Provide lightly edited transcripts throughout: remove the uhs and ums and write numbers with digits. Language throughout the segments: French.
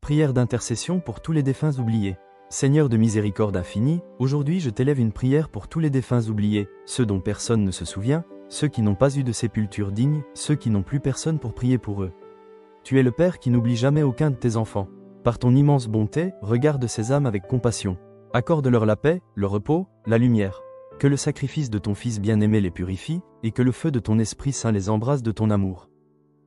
Prière d'intercession pour tous les défunts oubliés. Seigneur de miséricorde infinie, aujourd'hui je t'élève une prière pour tous les défunts oubliés, ceux dont personne ne se souvient, ceux qui n'ont pas eu de sépulture digne, ceux qui n'ont plus personne pour prier pour eux. Tu es le Père qui n'oublie jamais aucun de tes enfants. Par ton immense bonté, regarde ces âmes avec compassion. Accorde-leur la paix, le repos, la lumière. Que le sacrifice de ton Fils bien-aimé les purifie, et que le feu de ton Esprit Saint les embrase de ton amour.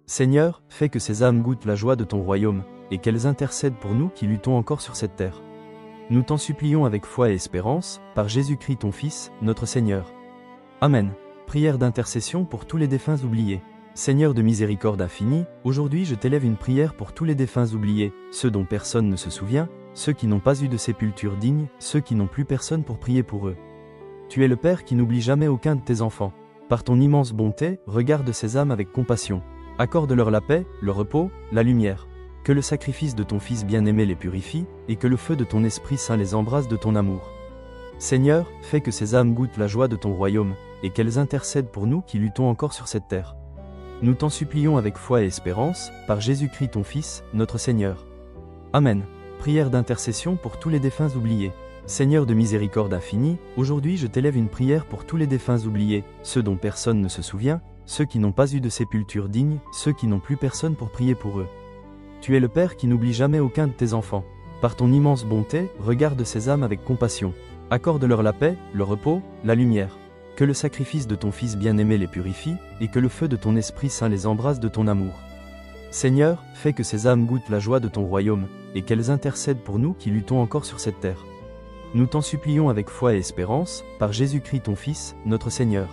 Seigneur, fais que ces âmes goûtent la joie de ton royaume, et qu'elles intercèdent pour nous qui luttons encore sur cette terre. Nous t'en supplions avec foi et espérance, par Jésus-Christ ton Fils, notre Seigneur. Amen. Prière d'intercession pour tous les défunts oubliés. Seigneur de miséricorde infinie, aujourd'hui je t'élève une prière pour tous les défunts oubliés, ceux dont personne ne se souvient, ceux qui n'ont pas eu de sépulture digne, ceux qui n'ont plus personne pour prier pour eux. Tu es le Père qui n'oublie jamais aucun de tes enfants. Par ton immense bonté, regarde ces âmes avec compassion. Accorde-leur la paix, le repos, la lumière. Que le sacrifice de ton Fils bien-aimé les purifie, et que le feu de ton Esprit Saint les embrase de ton amour. Seigneur, fais que ces âmes goûtent la joie de ton royaume, et qu'elles intercèdent pour nous qui luttons encore sur cette terre. Nous t'en supplions avec foi et espérance, par Jésus-Christ ton Fils, notre Seigneur. Amen. Prière d'intercession pour tous les défunts oubliés. Seigneur de miséricorde infinie, aujourd'hui je t'élève une prière pour tous les défunts oubliés, ceux dont personne ne se souvient, ceux qui n'ont pas eu de sépulture digne, ceux qui n'ont plus personne pour prier pour eux. Tu es le Père qui n'oublie jamais aucun de tes enfants. Par ton immense bonté, regarde ces âmes avec compassion. Accorde-leur la paix, le repos, la lumière. Que le sacrifice de ton Fils bien-aimé les purifie, et que le feu de ton Esprit Saint les embrase de ton amour. Seigneur, fais que ces âmes goûtent la joie de ton royaume, et qu'elles intercèdent pour nous qui luttons encore sur cette terre. Nous t'en supplions avec foi et espérance, par Jésus-Christ ton Fils, notre Seigneur.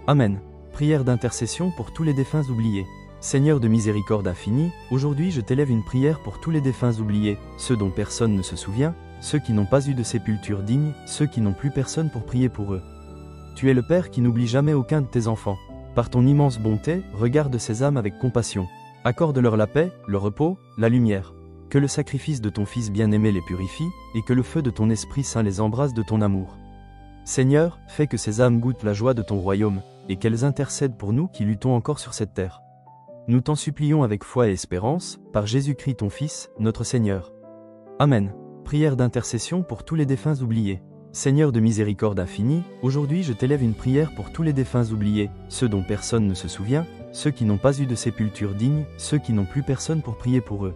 Amen. Prière d'intercession pour tous les défunts oubliés. Seigneur de miséricorde infinie, aujourd'hui je t'élève une prière pour tous les défunts oubliés, ceux dont personne ne se souvient, ceux qui n'ont pas eu de sépulture digne, ceux qui n'ont plus personne pour prier pour eux. Tu es le Père qui n'oublie jamais aucun de tes enfants. Par ton immense bonté, regarde ces âmes avec compassion. Accorde-leur la paix, le repos, la lumière. Que le sacrifice de ton Fils bien-aimé les purifie, et que le feu de ton Esprit Saint les embrase de ton amour. Seigneur, fais que ces âmes goûtent la joie de ton royaume, et qu'elles intercèdent pour nous qui luttons encore sur cette terre. Nous t'en supplions avec foi et espérance, par Jésus-Christ ton Fils, notre Seigneur. Amen. Prière d'intercession pour tous les défunts oubliés. Seigneur de miséricorde infinie, aujourd'hui je t'élève une prière pour tous les défunts oubliés, ceux dont personne ne se souvient, ceux qui n'ont pas eu de sépulture digne, ceux qui n'ont plus personne pour prier pour eux.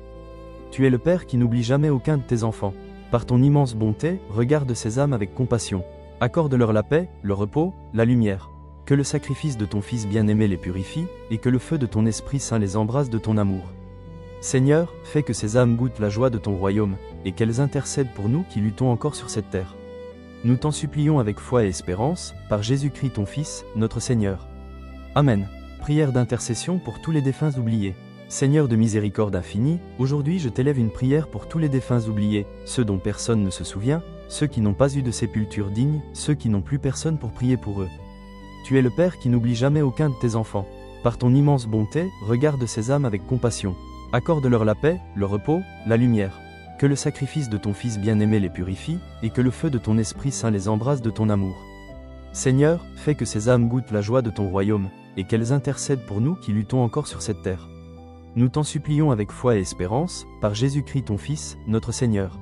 Tu es le Père qui n'oublie jamais aucun de tes enfants. Par ton immense bonté, regarde ces âmes avec compassion. Accorde-leur la paix, le repos, la lumière. Que le sacrifice de ton Fils bien-aimé les purifie, et que le feu de ton Esprit Saint les embrase de ton amour. Seigneur, fais que ces âmes goûtent la joie de ton royaume, et qu'elles intercèdent pour nous qui luttons encore sur cette terre. Nous t'en supplions avec foi et espérance, par Jésus-Christ ton Fils, notre Seigneur. Amen. Prière d'intercession pour tous les défunts oubliés. Seigneur de miséricorde infinie, aujourd'hui je t'élève une prière pour tous les défunts oubliés, ceux dont personne ne se souvient, ceux qui n'ont pas eu de sépulture digne, ceux qui n'ont plus personne pour prier pour eux. Tu es le Père qui n'oublie jamais aucun de tes enfants. Par ton immense bonté, regarde ces âmes avec compassion. Accorde-leur la paix, le repos, la lumière. Que le sacrifice de ton Fils bien-aimé les purifie, et que le feu de ton Esprit Saint les embrase de ton amour. Seigneur, fais que ces âmes goûtent la joie de ton royaume, et qu'elles intercèdent pour nous qui luttons encore sur cette terre. Nous t'en supplions avec foi et espérance, par Jésus-Christ ton Fils, notre Seigneur.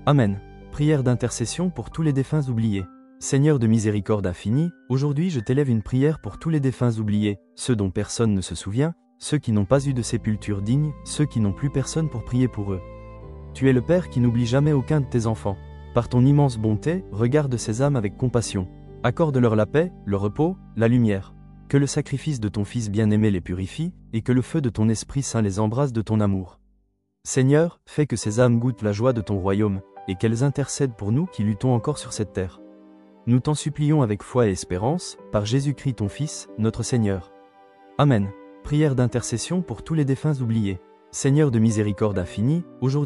Amen. Prière d'intercession pour tous les défunts oubliés. Seigneur de miséricorde infinie, aujourd'hui je t'élève une prière pour tous les défunts oubliés, ceux dont personne ne se souvient, ceux qui n'ont pas eu de sépulture digne, ceux qui n'ont plus personne pour prier pour eux. Tu es le Père qui n'oublie jamais aucun de tes enfants. Par ton immense bonté, regarde ces âmes avec compassion. Accorde-leur la paix, le repos, la lumière. Que le sacrifice de ton Fils bien-aimé les purifie, et que le feu de ton Esprit Saint les embrase de ton amour. Seigneur, fais que ces âmes goûtent la joie de ton royaume, et qu'elles intercèdent pour nous qui luttons encore sur cette terre. Nous t'en supplions avec foi et espérance, par Jésus-Christ ton Fils, notre Seigneur. Amen. Prière d'intercession pour tous les défunts oubliés. Seigneur de miséricorde infinie, aujourd'hui